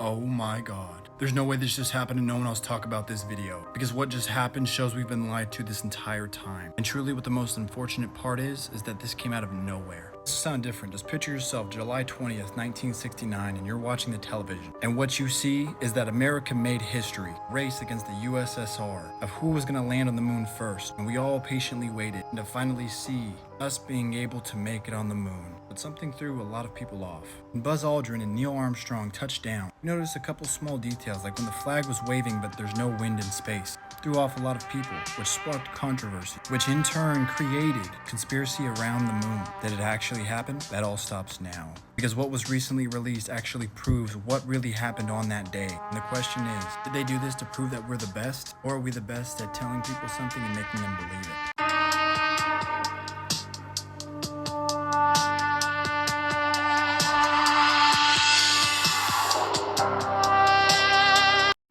Oh my god. There's no way this just happened and no one else talk about this video. Because what just happened shows we've been lied to this entire time. And truly what the most unfortunate part is that this came out of nowhere. This will sound different. Just picture yourself July 20th, 1969 and you're watching the television. And what you see is that America made history. Race against the USSR of who was going to land on the moon first. And we all patiently waited to finally see us being able to make it on the moon. But something threw a lot of people off. When Buzz Aldrin and Neil Armstrong touched down, you noticed a couple small details like when the flag was waving but there's no wind in space. Threw off a lot of people, which sparked controversy, which in turn created conspiracy around the moon. Did it actually happen? That all stops now. Because what was recently released actually proves what really happened on that day. And the question is, did they do this to prove that we're the best? Or are we the best at telling people something and making them believe it?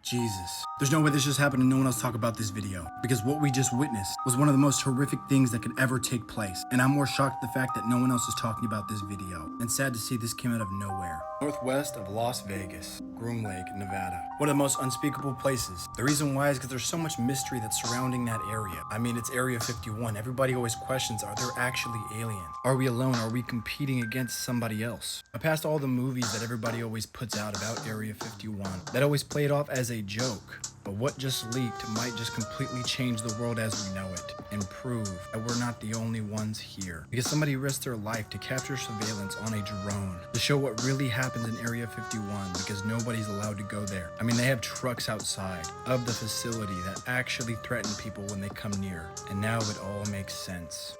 Jesus. There's no way this just happened and no one else talk about this video. Because what we just witnessed was one of the most horrific things that could ever take place. And I'm more shocked at the fact that no one else is talking about this video. And sad to see this came out of nowhere. Northwest of Las Vegas, Groom Lake, Nevada. One of the most unspeakable places. The reason why is because there's so much mystery that's surrounding that area. I mean, it's Area 51. Everybody always questions, are there actually aliens? Are we alone? Are we competing against somebody else? I passed all the movies that everybody always puts out about Area 51 that always play it off as a joke. But what just leaked might just completely change the world as we know it and prove that we're not the only ones here. Because somebody risked their life to capture surveillance on a drone to show what really happens in Area 51 because nobody's allowed to go there. I mean, they have trucks outside of the facility that actually threaten people when they come near. And now it all makes sense.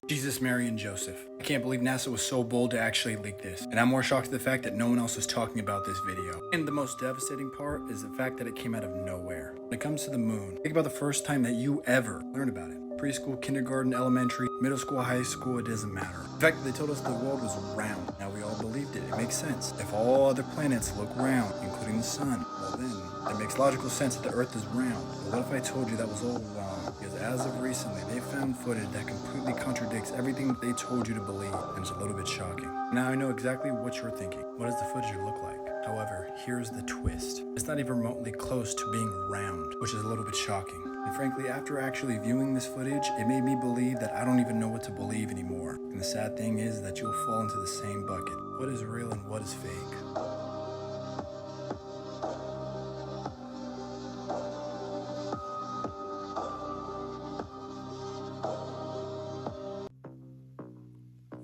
Jesus, Mary, and Joseph. I can't believe NASA was so bold to actually leak this. And I'm more shocked at the fact that no one else is talking about this video. And the most devastating part is the fact that it came out of nowhere. When it comes to the moon, think about the first time that you ever learned about it. Preschool, kindergarten, elementary, middle school, high school, it doesn't matter. The fact that they told us the world was round. Now we all believed it. It makes sense. If all other planets look round, including the sun, well then, it makes logical sense that the Earth is round. But what if I told you that was all wrong? Because as of recently, they found footage that completely contradicts everything they told you to believe, and it's a little bit shocking. Now I know exactly what you're thinking. What does the footage look like? However, here's the twist. It's not even remotely close to being round, which is a little bit shocking. And frankly, after actually viewing this footage, it made me believe that I don't even know what to believe anymore. And the sad thing is that you'll fall into the same bucket. What is real and what is fake?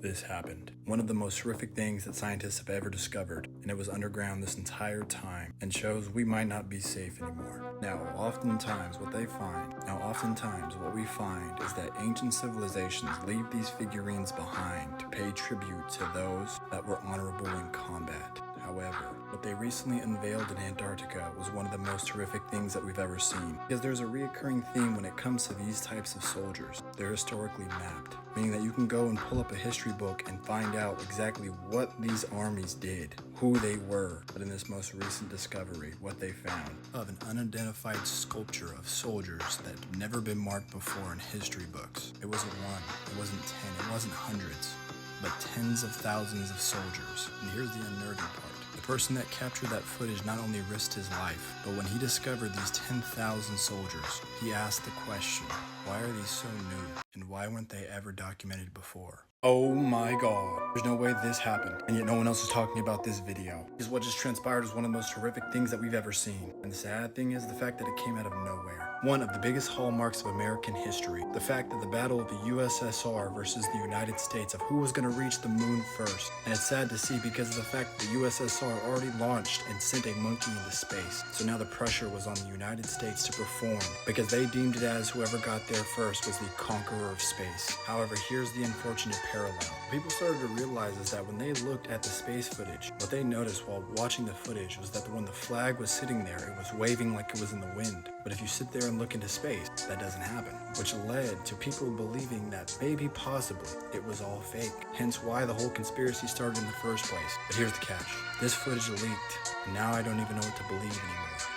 This happened. One of the most horrific things that scientists have ever discovered, and it was underground this entire time, and shows we might not be safe anymore. Now, oftentimes what we find is that ancient civilizations leave these figurines behind to pay tribute to those that were honorable in combat. However, what they recently unveiled in Antarctica was one of the most horrific things that we've ever seen. Because there's a reoccurring theme when it comes to these types of soldiers. They're historically mapped, meaning that you can go and pull up a history book and find out exactly what these armies did, who they were. But in this most recent discovery, what they found of an unidentified sculpture of soldiers that had never been marked before in history books. It wasn't one, it wasn't 10, it wasn't hundreds, but tens of thousands of soldiers. And here's the unnerving part. The person that captured that footage not only risked his life, but when he discovered these 10,000 soldiers, he asked the question, why are these so new? And why weren't they ever documented before? Oh my god. There's no way this happened, and yet no one else is talking about this video. Because what just transpired is one of the most horrific things that we've ever seen. And the sad thing is the fact that it came out of nowhere. One of the biggest hallmarks of American history, the fact that the battle of the USSR versus the United States of who was going to reach the moon first. And it's sad to see because of the fact that the USSR already launched and sent a monkey into space. So now the pressure was on the United States to perform because they deemed it as whoever got there first was the conqueror of space. However, here's the unfortunate parallel. People started to realize is that when they looked at the space footage, what they noticed while watching the footage was that when the flag was sitting there, it was waving like it was in the wind. But if you sit there and look into space, that doesn't happen, which led to people believing that maybe possibly it was all fake. Hence why the whole conspiracy started in the first place. But here's the catch. This footage leaked, and now I don't even know what to believe anymore.